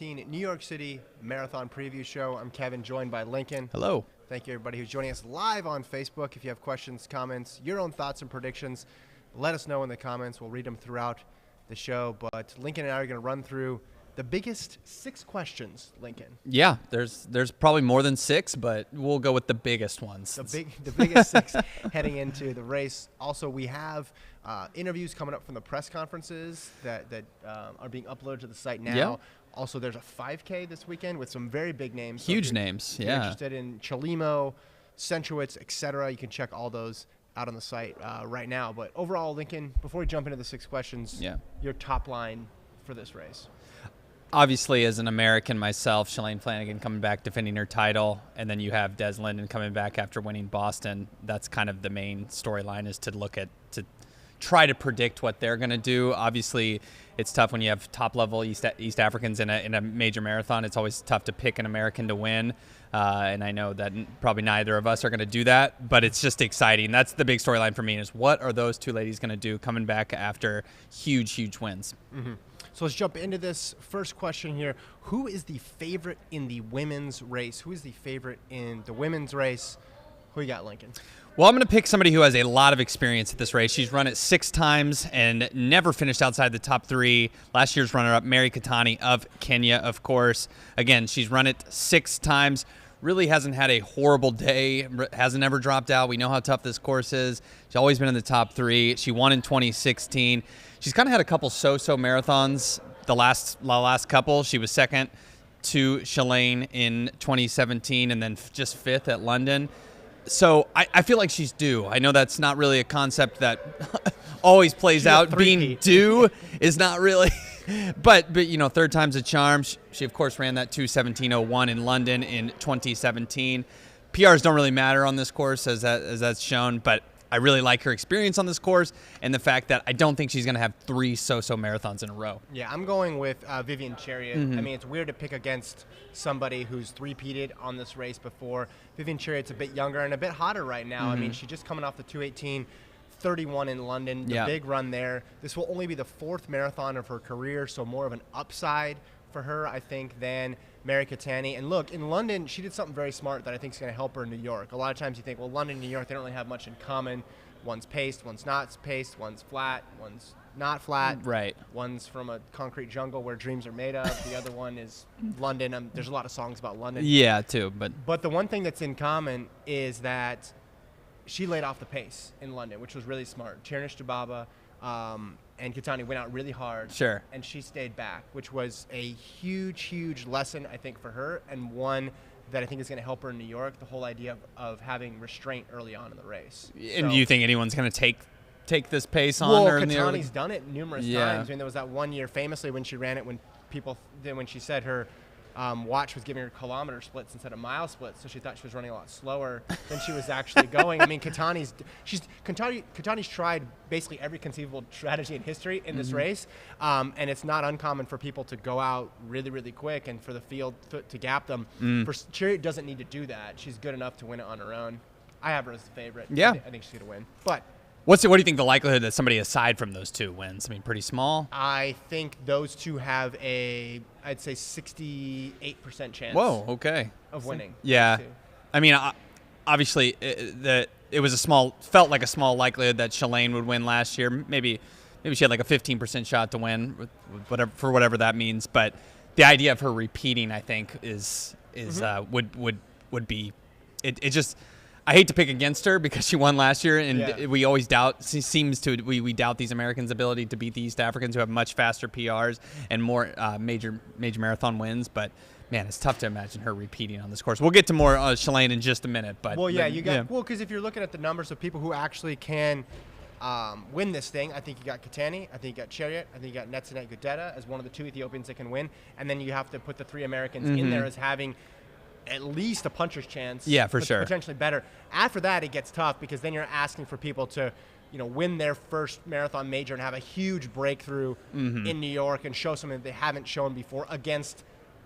New York City Marathon Preview Show. I'm Kevin, joined by Lincoln. Hello. Thank you, everybody who's joining us live on Facebook. If you have questions, comments, your own thoughts and predictions, let us know in the comments. We'll read them throughout the show. But Lincoln and I are going to run through the biggest 6 questions, Lincoln. Yeah, there's probably more than 6, but we'll go with the biggest ones. The biggest 6 heading into the race. Also, we have interviews coming up from the press conferences that are being uploaded to the site now. Yeah. Also, there's a 5K this weekend with some very big names. Huge names, If you're interested in Chalimo, Centrowitz, etc., you can check all those out on the site right now. But overall, Lincoln, before we jump into the 6 questions, your top line for this race. Obviously, as an American myself, Saline Flanagan coming back defending her title, and then you have Des Linden coming back after winning Boston. That's kind of the main storyline, is to look at, to try to predict what they're going to do. Obviously, it's tough when you have top-level East Africans in a major marathon. It's always tough to pick an American to win, and I know that probably neither of us are going to do that, but it's just exciting. That's the big storyline for me, is what are those 2 ladies going to do coming back after huge, huge wins? Mm-hmm. So let's jump into this first question here. Who is the favorite in the women's race? Who is the favorite in the women's race? Who you got, Lincoln? Well, I'm going to pick somebody who has a lot of experience at this race. She's run it 6 times and never finished outside the top 3. Last year's runner-up, Mary Katani of Kenya, of course. Again, she's run it 6 times. Really hasn't had a horrible day. Hasn't ever dropped out. We know how tough this course is. She's always been in the top 3. She won in 2016. She's kind of had a couple so-so marathons. The last couple, she was second to Shalane in 2017 and then just 5th at London. So I feel like she's due. I know that's not really a concept that always plays out. Being due is not really, but you know, 3rd time's a charm. She of course ran that 2:17:01 in London in 2017. PRs don't really matter on this course, as that's shown, but I really like her experience on this course and the fact that I don't think she's going to have 3 so-so marathons in a row. Yeah, I'm going with Vivian Chariot. Mm-hmm. I mean, it's weird to pick against somebody who's 3-peated on this race before. Vivian Chariot's a bit younger and a bit hotter right now. Mm-hmm. I mean, she's just coming off the 2:18:31 in London, the big run there. This will only be the 4th marathon of her career, so more of an upside for her, I think, than Mary Katani. And look, in London, she did something very smart that I think is going to help her in New York. A lot of times you think, well, London and New York, they don't really have much in common. One's paced, one's not paced, one's flat, one's not flat. Right. One's from a concrete jungle where dreams are made of. The other one is London. There's a lot of songs about London. Yeah, too. But the one thing that's in common is that she laid off the pace in London, which was really smart. Chernish to Bauble and Katani went out really hard. Sure. And she stayed back, which was a huge, huge lesson, I think, for her, and one that I think is going to help her in New York, the whole idea of having restraint early on in the race. And do you think anyone's going to take this pace on her? Well, Katani's done it numerous times. I mean, there was that one year famously when she ran it when she said her watch was giving her kilometer splits instead of mile splits, so she thought she was running a lot slower than she was actually going. I mean, Katani's tried basically every conceivable strategy in history in this race, and it's not uncommon for people to go out really, really quick and for the field to gap them. For Chariot doesn't need to do that. She's good enough to win it on her own. I have her as the favorite. Yeah. I think she's going to win. But what do you think the likelihood that somebody aside from those 2 wins? I mean, pretty small. I think those 2 have I'd say 68% chance. Whoa, okay. Of winning. Yeah. I mean, obviously, it was felt like a small likelihood that Shalane would win last year. Maybe she had like a 15% shot to win, for whatever that means. But the idea of her repeating, I think, would be it just. I hate to pick against her because she won last year, and we always doubt. We doubt these Americans' ability to beat the East Africans, who have much faster PRs and more major marathon wins. But man, it's tough to imagine her repeating on this course. We'll get to more Shalane in just a minute. But because if you're looking at the numbers of people who actually can win this thing, I think you got Katani, I think you got Chariot, I think you got Netzinet Gudeta as one of the 2 Ethiopians that can win, and then you have to put the 3 Americans in there as having at least a puncher's chance. Yeah, for sure. Potentially better. After that, it gets tough because then you're asking for people to, win their first marathon major and have a huge breakthrough in New York and show something that they haven't shown before against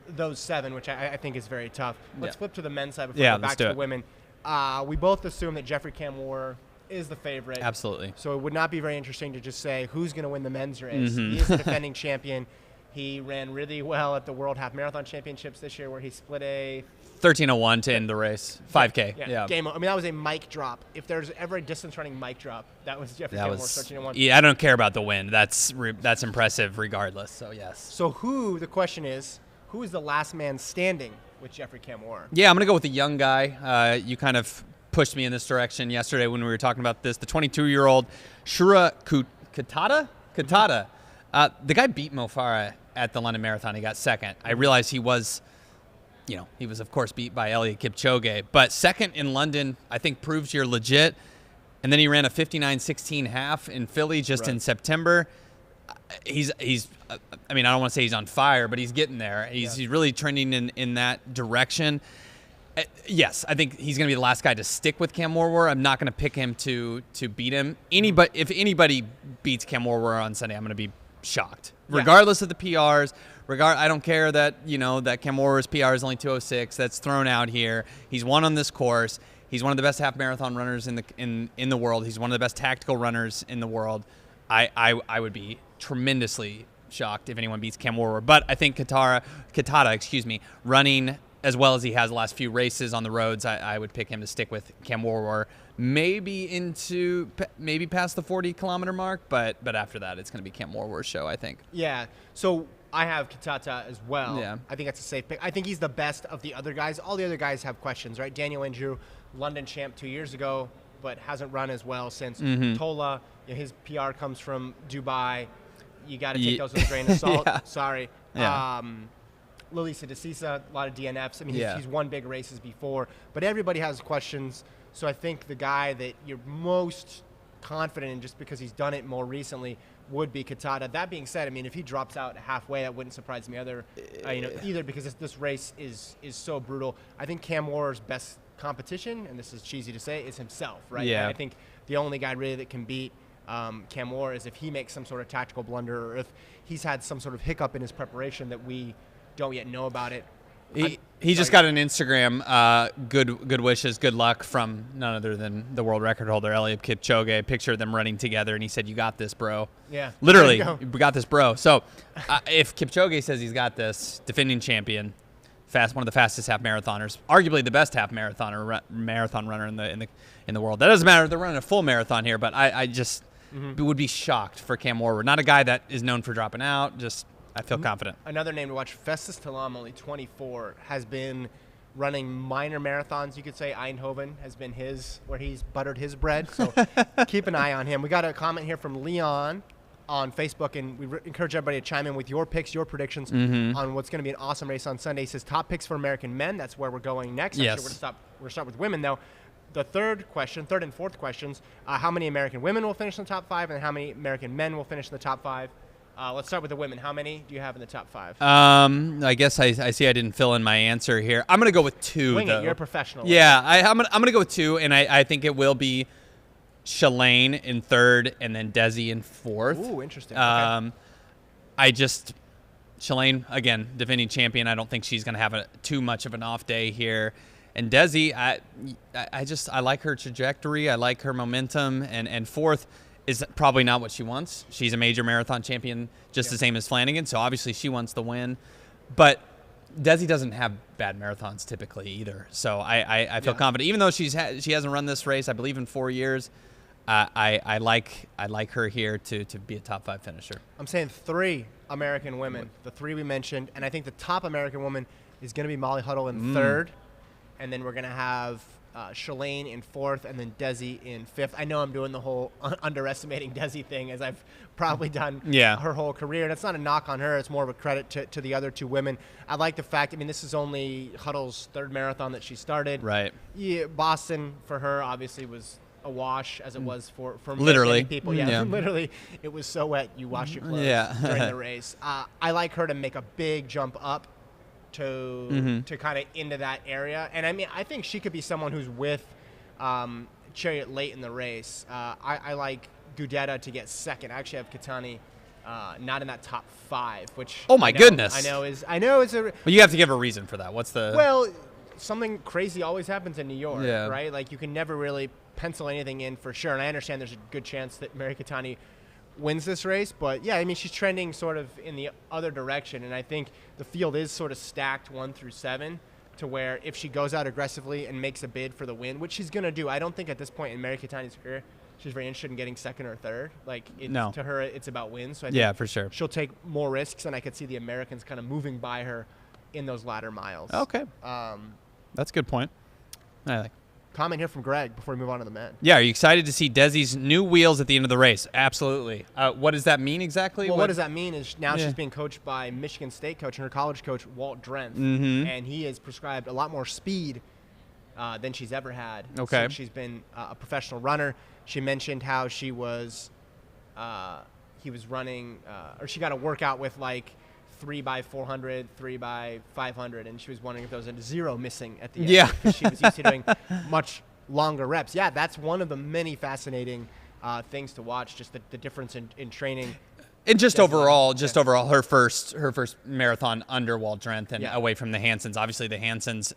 those 7, which I think is very tough. Let's flip to the men's side before we go back to the women. We both assume that Jeffrey Kamworor is the favorite. Absolutely. So it would not be very interesting to just say who's going to win the men's race. He is the defending champion. He ran really well at the World Half Marathon Championships this year, where he split a 13:01 to end the race. 5K. Yeah. Game. I mean, that was a mic drop. If there's ever a distance running mic drop, that was Jeffrey Kenmore, 13:01. Yeah, I don't care about the win. That's impressive regardless. So yes. So the question is, who is the last man standing with Jeffrey Kenmore? Yeah, I'm gonna go with the young guy. You kind of pushed me in this direction yesterday when we were talking about this. The 22-year-old Shura Katada. The guy beat Mo Farah at the London Marathon. He got second. I realized he was of course beat by Eliud Kipchoge, but second in London, I think proves you're legit. And then he ran a 59:16 half in Philly just in September. He's I mean, I don't want to say he's on fire, but he's getting there. He's really trending in that direction. Yes, I think he's going to be the last guy to stick with Cam Warwer. I'm not going to pick him to beat him. If anybody beats Cam Warwer on Sunday, I'm going to be shocked. Regardless of the PRs, I don't care that that Cam Warwer's PR is only 2:06. That's thrown out here. He's won on this course. He's one of the best half marathon runners in the world. He's one of the best tactical runners in the world. I would be tremendously shocked if anyone beats Cam Warwer. But I think Katada, running as well as he has the last few races on the roads, I would pick him to stick with Cam Warwer. Maybe past the 40-kilometer mark, but after that, it's going to be Cam Warwer's show, I think. Yeah. So I have Kitata as well. Yeah. I think that's a safe pick. I think he's the best of the other guys. All the other guys have questions, right? Daniel Andrew, London champ 2 years ago, but hasn't run as well since. Tola, his PR comes from Dubai. You got to take those with a grain of salt. Sorry. Yeah. Lilisa DeCisa, a lot of DNFs. I mean, he's won big races before, but everybody has questions. So I think the guy that you're most confident in, just because he's done it more recently, would be Katada. That being said, I mean, if he drops out halfway, that wouldn't surprise me either, because this race is so brutal. I think Cam Warrer's best competition, and this is cheesy to say, is himself, right? Yeah. And I think the only guy really that can beat Cam Warrer is if he makes some sort of tactical blunder, or if he's had some sort of hiccup in his preparation that we don't yet know about it. He just got an Instagram good wishes, good luck from none other than the world record holder Eliud Kipchoge. A picture of them running together, and he said, "You got this, bro." Yeah, literally, we got this, bro. So if Kipchoge says he's got this, defending champion, one of the fastest half marathoners, arguably the best half marathon runner in the world. That doesn't matter. They're running a full marathon here, but I just would be shocked for Cam Warwer. Not a guy that is known for dropping out. I feel confident. Another name to watch, Festus Talam, only 24, has been running minor marathons. You could say Eindhoven has been where he's buttered his bread. So keep an eye on him. We got a comment here from Leon on Facebook, and we encourage everybody to chime in with your picks, your predictions on what's going to be an awesome race on Sunday. He says top picks for American men. That's where we're going next. Yes. Actually, we're going to start with women, though. The third and fourth questions, how many American women will finish in the top 5, and how many American men will finish in the top 5? Let's start with the women. How many do you have in the top 5? I guess I see I didn't fill in my answer here. I'm going to go with 2, Wing though. it. You're a professional. Yeah, I'm going to go with 2, and I think it will be Shalane in 3rd and then Desi in 4th. Ooh, interesting. Okay. Shalane, again, defending champion. I don't think she's going to have too much of an off day here. And Desi, I like her trajectory. I like her momentum. And 4th is probably not what she wants. She's a major marathon champion, just the same as Flanagan, so obviously she wants the win. But Desi doesn't have bad marathons typically either, so I feel confident. Even though she hasn't run this race, I believe, in 4 years, I like her here to be a top 5 finisher. I'm saying 3 American women, the 3 we mentioned, and I think the top American woman is going to be Molly Huddle in 3rd, and then we're going to have Shalane in 4th, and then Desi in 5th. I know I'm doing the whole underestimating Desi thing, as I've probably done her whole career. And it's not a knock on her. It's more of a credit to the other 2 women. I like the fact, this is only Huddle's 3rd marathon that she started. Right. Yeah, Boston, for her, obviously was a wash, as it was for literally many people. Yeah, literally. It was so wet, you washed your clothes during the race. I like her to make a big jump up to kind of into that area. And I think she could be someone who's with Chariot late in the race. I like Gudetta to get 2nd. I actually have Katani not in that top 5, which goodness. I know it's a. Well, you have to give a reason for that. What's the? Well, something crazy always happens in New York, right? Like, you can never really pencil anything in for sure. And I understand there's a good chance that Mary Katani wins this race. But yeah, I mean, she's trending sort of in the other direction, and I think the field is sort of stacked 1 through 7 to where if she goes out aggressively and makes a bid for the win, which she's going to do, I don't think at this point in Mary Keitany's career she's very interested in getting second or third. Like, to her, it's about wins. So I think for sure. she'll take more risks, and I could see the Americans kind of moving by her in those latter miles. Okay. That's a good point. I like. Comment here from Greg before we move on to the men. Yeah, are you excited to see Desi's new wheels at the end of the race? Absolutely. What does that mean exactly? Well, what does that mean is now she's being coached by Michigan State coach and her college coach, Walt Drenth. And he has prescribed a lot more speed than she's ever had. Okay. Since she's been a professional runner. She mentioned how she was, he was running, or she got a workout with like 3x400, 3x500, and she was wondering if there was a 0 missing at the end. Yeah. Because she was used to doing much longer reps. Yeah, that's one of the many fascinating things to watch, just the difference in training. And just overall, her first marathon under Walt Drenth and away from the Hansons. Obviously, the Hansons,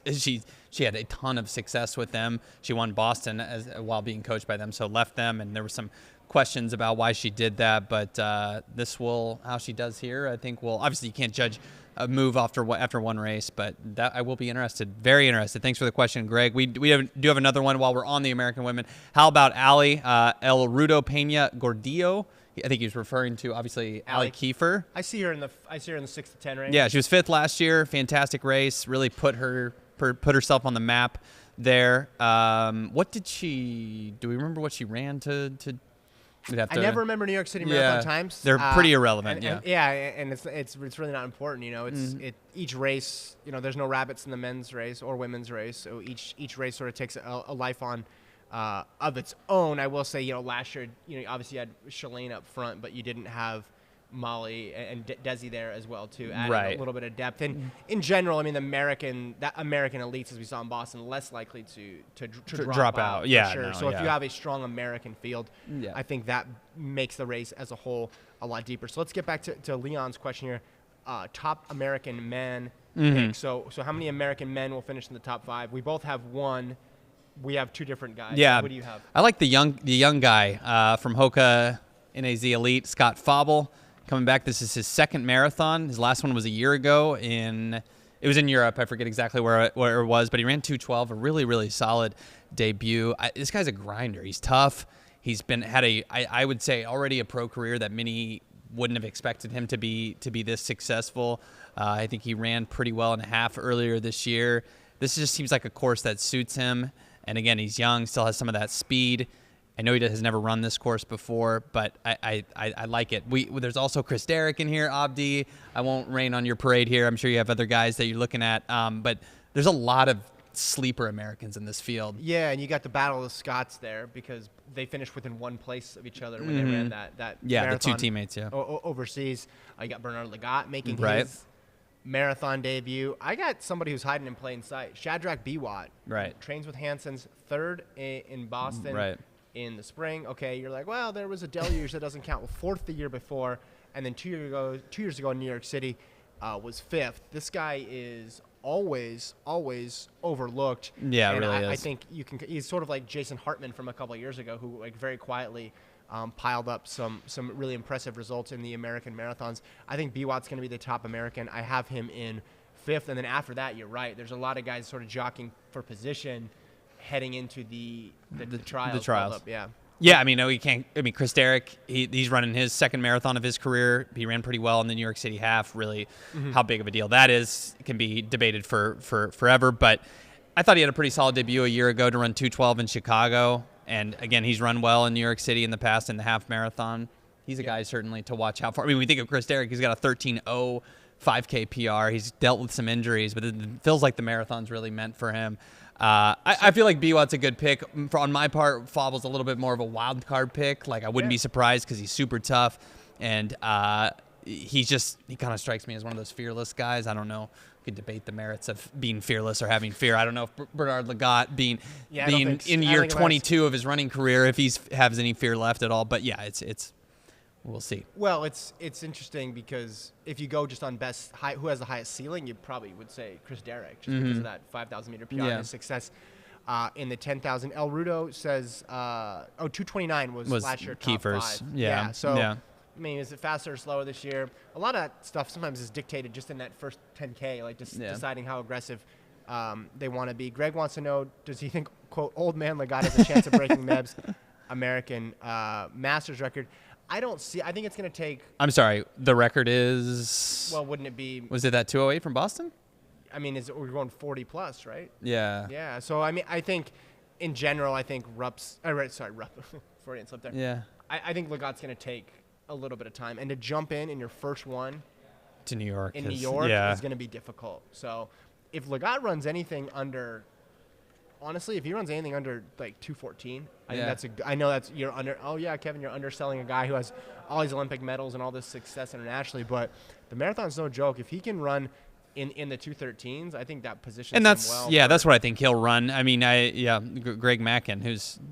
she had a ton of success with them. She won Boston while being coached by them, so left them, and there were some questions about why she did that. But how she does here, I think obviously you can't judge a move after one race, but that I will be interested, very interested. Thanks for the question, Greg. We do have another one while we're on the American women. How about Ali El Rudo Pena Gordillo? I think he was referring to obviously Ali Kiefer. I see her in the 6 to 10 range. Yeah, she was 5th last year. Fantastic race. Really put herself on the map there. What did she? Do we remember what she ran to? I never remember New York City Marathon times. They're pretty irrelevant. And it's really not important. You know, each race. You know, there's no rabbits in the men's race or women's race. So each race sort of takes a life on of its own. I will say, you know, last year, you know, obviously you had Shalane up front, but you didn't have Molly and Desi there as well too, adding a little bit of depth. And in general, I mean, the American elites, as we saw in Boston, less likely to drop out. Yeah, for sure. So if you have a strong American field, I think that makes the race as a whole a lot deeper. So let's get back to Leon's question here. Top American men pick. So how many American men will finish in the top 5? We both have one. We have 2 different guys. Yeah. What do you have? I like the young guy from Hoka NAZ Elite, Scott Bauble. Coming back, this is his 2nd marathon. His last one was a year ago it was in Europe. I forget exactly where it was, but he ran 2:12, a really, really solid debut. This guy's a grinder. He's tough. He's had I would say already a pro career that many wouldn't have expected him to be this successful. I think he ran pretty well in a half earlier this year. This just seems like a course that suits him. And again, he's young, still has some of that speed. I know he has never run this course before, but I like it. There's also Chris Derrick in here, Abdi. I won't rain on your parade here. I'm sure you have other guys that you're looking at. But there's a lot of sleeper Americans in this field. Yeah, and you got the Battle of the Scots there because they finished within 1 place of each other when they ran that marathon, the 2 teammates, overseas. You got Bernard Lagat making his marathon debut. I got somebody who's hiding in plain sight. Shadrach Biwott. Right. Trains with Hanson's, 3rd in Boston. Right. In the spring. Okay, you're like, well, there was a deluge that doesn't count. Well, 4th the year before, and then 2 years ago in New York City was 5th. This guy is always overlooked. Yeah, and really I is. think he's sort of like Jason Hartman from a couple of years ago, who like very quietly piled up some really impressive results in the American marathons. I think Biwott's going to be the top American. I have him in 5th, and then after that, you're right. There's a lot of guys sort of jockeying for position heading into the trials. The trials. Yeah, I mean, Chris Derrick, he's running his 2nd marathon of his career. He ran pretty well in the New York City half. Really, how big of a deal that is can be debated for forever. But I thought he had a pretty solid debut a year ago to run 2:12 in Chicago. And again, he's run well in New York City in the past in the half marathon. He's a guy certainly to watch out for. I mean, we think of Chris Derrick, he's got a 13:0 5K PR. He's dealt with some injuries, but it feels like the marathon's really meant for him. I feel like Biwott's a good pick. On my part, Fauble's a little bit more of a wild card pick. Like, I wouldn't be surprised because he's super tough. And he kind of strikes me as one of those fearless guys. I don't know. We could debate the merits of being fearless or having fear. I don't know if Bernard Lagat being in year 22 of his running career, if he has any fear left at all. But yeah, it's we'll see. Well, it's interesting because if you go just on who has the highest ceiling, you probably would say Chris Derrick, just because of that 5,000 meter PR and his success in the 10,000. El Rudo says 229 was last year top Kiefer's. 5. Yeah. So yeah. I mean, is it faster or slower this year? A lot of stuff sometimes is dictated just in that first 10K, like just deciding how aggressive they want to be. Greg wants to know, does he think, quote, old man Legat has a chance of breaking Meb's American Masters record? I don't see. I think it's going to take. I'm sorry. The record is. Well, wouldn't it be? Was it that 208 from Boston? I mean, we're going 40 plus, right? Yeah. Yeah. So I mean, I think in general, I think Rupp. Freudian slip there. Yeah. I think Legat's going to take a little bit of time, and to jump in your first one to New York is going to be difficult. So if Legat runs anything under. Honestly, if he runs anything under like 214, I think I know that's you're under. Oh yeah, Kevin, you're underselling a guy who has all these Olympic medals and all this success internationally. But the marathon's no joke. If he can run in the 213s, I think that positions and that's him well. That's what I think he'll run. I mean, Greg Mackin,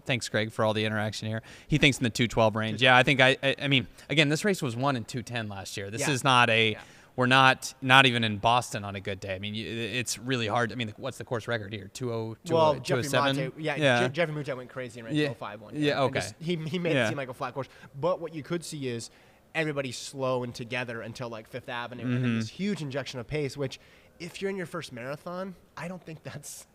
thanks Greg for all the interaction here. He thinks in the 212 range. Yeah, I think I mean, again, this race was won in 210 last year. This is not a. Yeah. We're not even in Boston on a good day. I mean, it's really hard. I mean, what's the course record here? 2:07. Well, Jeffrey Monte, Jeffrey Monte went crazy and ran 2:05 one. Yeah, okay. He made it seem like a flat course. But what you could see is everybody's slow and together until like Fifth Avenue, and then this huge injection of pace. Which, if you're in your first marathon, I don't think that's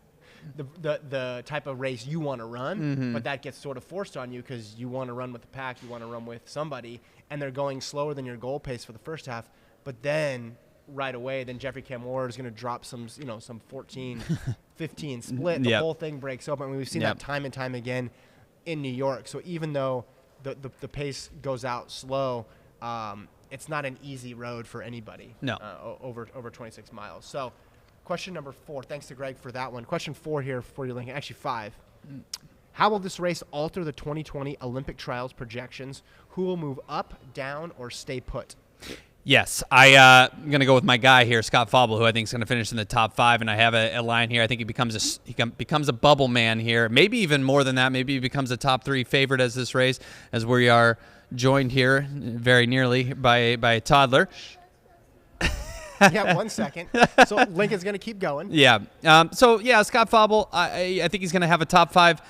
the type of race you want to run. But that gets sort of forced on you because you want to run with the pack, you want to run with somebody, and they're going slower than your goal pace for the first half. But then right away, then Jeffrey Kamworor is going to drop some 14, 15 split. The whole thing breaks open. I mean, we've seen that time and time again in New York. So even though the pace goes out slow, it's not an easy road for anybody. No. Over 26 miles. So question number 4. Thanks to Greg for that one. Question 4 here for you, Lincoln. Actually 5. How will this race alter the 2020 Olympic trials projections? Who will move up, down, or stay put? Yes, I'm going to go with my guy here, Scott Bauble, who I think is going to finish in the top 5, and I have a line here. I think he becomes a bubble man here, maybe even more than that. Maybe he becomes a top 3 favorite as this race, as we are joined here very nearly by a toddler. Yeah, 1 second. So Lincoln's going to keep going. Yeah. Scott Bauble, I think he's going to have a top 5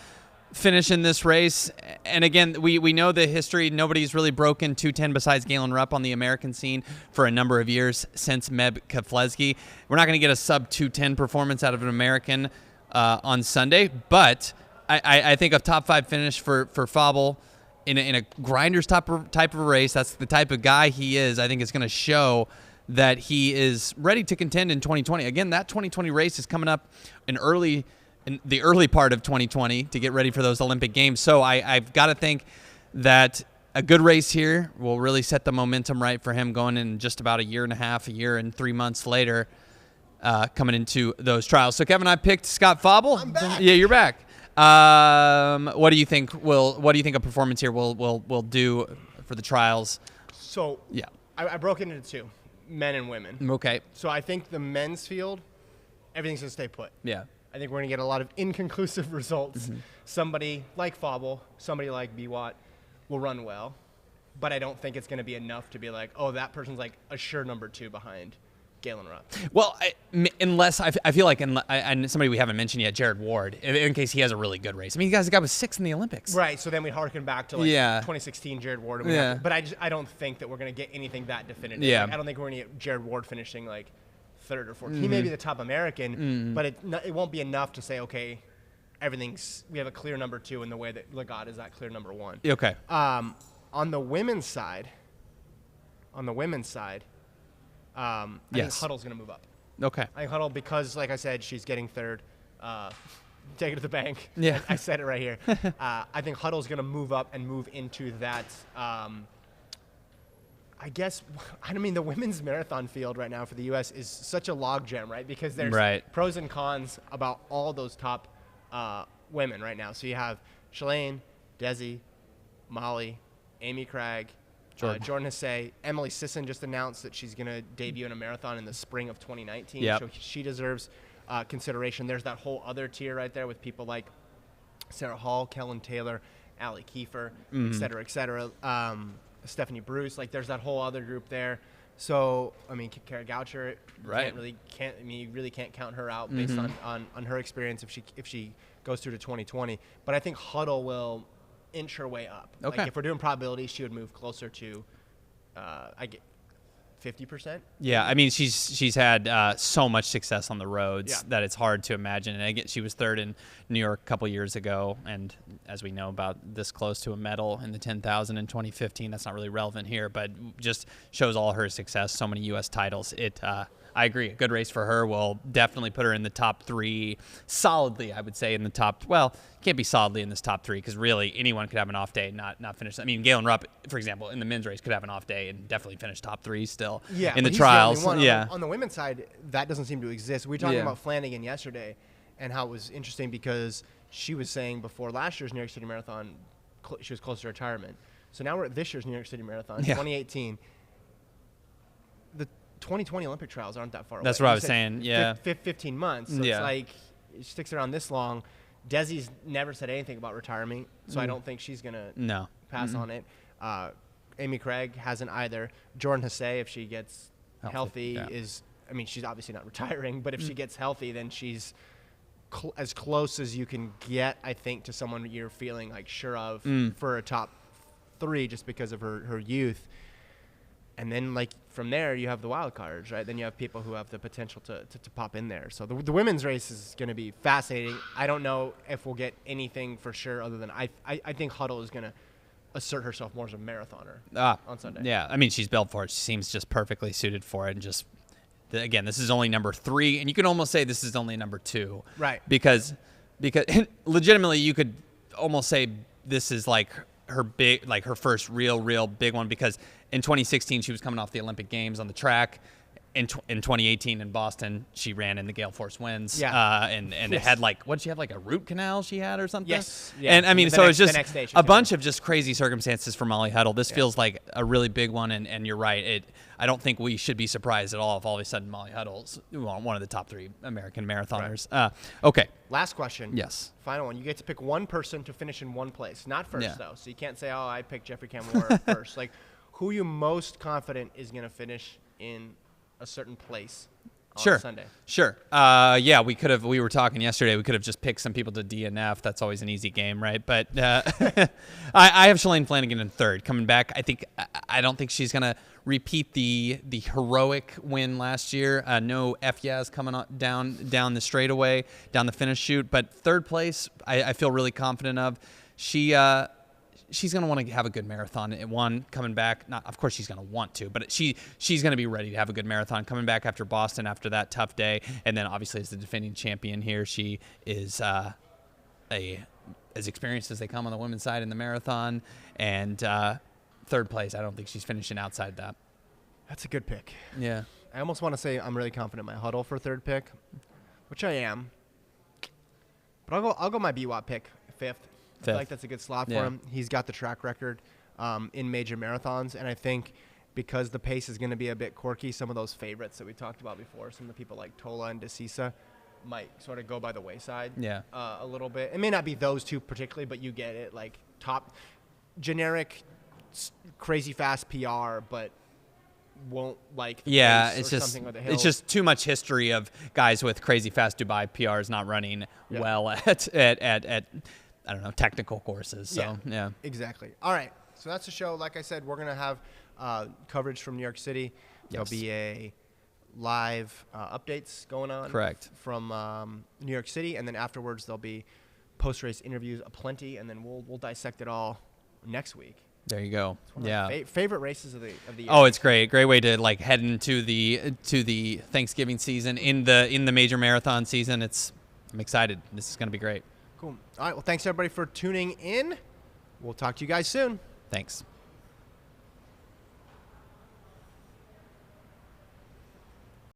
finish in this race. And again, we know the history. Nobody's really broken 210 besides Galen Rupp on the American scene for a number of years since Meb Keflezighi. We're not going to get a sub 210 performance out of an American on Sunday, but I think a top 5 finish for Bauble in a grinder's type of a race. That's the type of guy he is. I think it's going to show that he is ready to contend in 2020. Again, that 2020 race is coming up in the early part of 2020 to get ready for those Olympic Games. So I've got to think that a good race here will really set the momentum right for him going in just about a year and 3 months later, coming into those trials. So Kevin, I picked Scott Bauble. I'm back. Yeah, you're back. What do you think a performance here will do for the trials? So yeah, I broke it into 2, men and women. Okay. So I think the men's field, everything's going to stay put. Yeah. I think we're going to get a lot of inconclusive results. Somebody like Bauble, somebody like Biwat will run well, but I don't think it's going to be enough to be like, oh, that person's like a sure number 2 behind Galen Rupp. Well, unless I feel like and somebody we haven't mentioned yet, Jared Ward, in case he has a really good race. I mean, the guy was 6th in the Olympics. Right. So then we harken back to 2016 Jared Ward. But I don't think that we're going to get anything that definitive. Yeah. Like, I don't think we're going to get Jared Ward finishing like 3rd or 4th. He may be the top American, but it won't be enough to say, okay, we have a clear number 2 in the way that Legat is that clear number 1. Okay. On the women's side, I think Huddle's going to move up. Okay. I think Huddle, because like I said, she's getting 3rd. Take it to the bank. Yeah. I said it right here. I think Huddle's going to move up and move into that. I guess, the women's marathon field right now for the U.S. is such a logjam, right? Because there's pros and cons about all those top women right now. So you have Shalane, Desi, Molly, Amy Craig, Jordan Hesse. Emily Sisson just announced that she's going to debut in a marathon in the spring of 2019. Yep. So she deserves consideration. There's that whole other tier right there with people like Sarah Hall, Kellen Taylor, Allie Kiefer, et cetera, et cetera. Stephanie Bruce, like there's that whole other group there. So I mean, Kara Goucher, Right. you really can't count her out based on her experience if she goes through to 2020. But I think Huddle will inch her way up. Okay. Like if we're doing probabilities, she would move closer to, 50%. Yeah, I mean she's had so much success on the roads Yeah. that it's hard to imagine. And again, she was third in New York a couple years ago, and as we know, about this close to a medal in the 10,000 in 2015. That's not really relevant here, but just shows all her success. So many U.S. titles. I agree. A good race for her will definitely put her in the top 3 solidly. I would say in the top. Well, can't be solidly in this top 3 because really anyone could have an off day and not finish. I mean, Galen Rupp, for example, in the men's race could have an off day and definitely finish top 3 still. Yeah, in the but he's trials. the only one. Yeah. On the women's side, that doesn't seem to exist. We were talking Yeah. about Flanagan yesterday, and how it was interesting because she was saying before last year's New York City Marathon, she was close to retirement. So now we're at this year's New York City Marathon, Yeah. 2018. The 2020 Olympic trials aren't that far away. That's what I You was said saying. Yeah. 15 months. So Yeah. it's like it sticks around this long. Desi's never said anything about retiring, so I don't think she's going to No. pass on it. Amy Craig hasn't either. Jordan Hasay, if she gets healthy, yeah. I mean, she's obviously not retiring, but if she gets healthy, then she's as close as you can get, I think, to someone you're feeling like sure of for a top 3 just because of her youth. And then, like, from there, you have the wild cards, right? Then you have people who have the potential to pop in there. So the women's race is going to be fascinating. I don't know if we'll get anything for sure other than I think Huddle is going to assert herself more as a marathoner on Sunday. Yeah, I mean, she's built for it. She seems just perfectly suited for it. And just, again, this is only number 3. And you can almost say this is only number 2. Right. Because legitimately, you could almost say this is like her first real big one, because in 2016 she was coming off the Olympic Games on the track. In 2018 in Boston, she ran in the gale force winds. Yeah. And Yes. it had what did she have, like a root canal she had or something? Yes. Yeah. And I mean, The so next- it's just the next day she a was bunch of just crazy circumstances for Molly Huddle. This feels like a really big one, and you're right. I don't think we should be surprised at all if all of a sudden Molly Huddle's one of the top 3 American marathoners. Right. Okay. Last question. Yes. Final one. You get to pick one person to finish in one place. Not first, Yeah. though. So you can't say, oh, I picked Jeffrey Camelora first. Like, who are you most confident is going to finish in a certain place on Sunday? Sure. Yeah, we were talking yesterday. We could have just picked some people to DNF. That's always an easy game, right? But I have Saline Flanagan in 3rd. Coming back, I don't think she's going to repeat the heroic win last year. No F-Yaz coming down the straightaway, down the finish chute. But 3rd place, I feel really confident of. She's going to want to have a good marathon. Coming back, of course she's going to want to, but she's going to be ready to have a good marathon. Coming back after Boston, after that tough day, and then obviously as the defending champion here, she is as experienced as they come on the women's side in the marathon. And 3rd place, I don't think she's finishing outside that. That's a good pick. Yeah. I almost want to say I'm really confident in my Huddle for 3rd pick, which I am. But I'll go my BWAP pick 5th. I feel like that's a good slot for him. He's got the track record in major marathons, and I think because the pace is going to be a bit quirky, some of those favorites that we talked about before, some of the people like Tola and DeCisa, might sort of go by the wayside a little bit. It may not be those 2 particularly, but you get it. Like top generic, crazy fast PR, but won't like the pace or something with the hills. It's just too much history of guys with crazy fast Dubai PRs not running well at I don't know, technical courses. So, yeah. Exactly. All right. So that's the show. Like I said, we're going to have coverage from New York City. There'll be a live updates going on. Correct. From New York City. And then afterwards, there'll be post-race interviews aplenty. And then we'll dissect it all next week. There you go. It's one of my favorite races of the year. Oh, it's great. Great way to head into the Thanksgiving season in the major marathon season. I'm excited. This is going to be great. Cool. All right. Well, thanks everybody for tuning in. We'll talk to you guys soon. Thanks.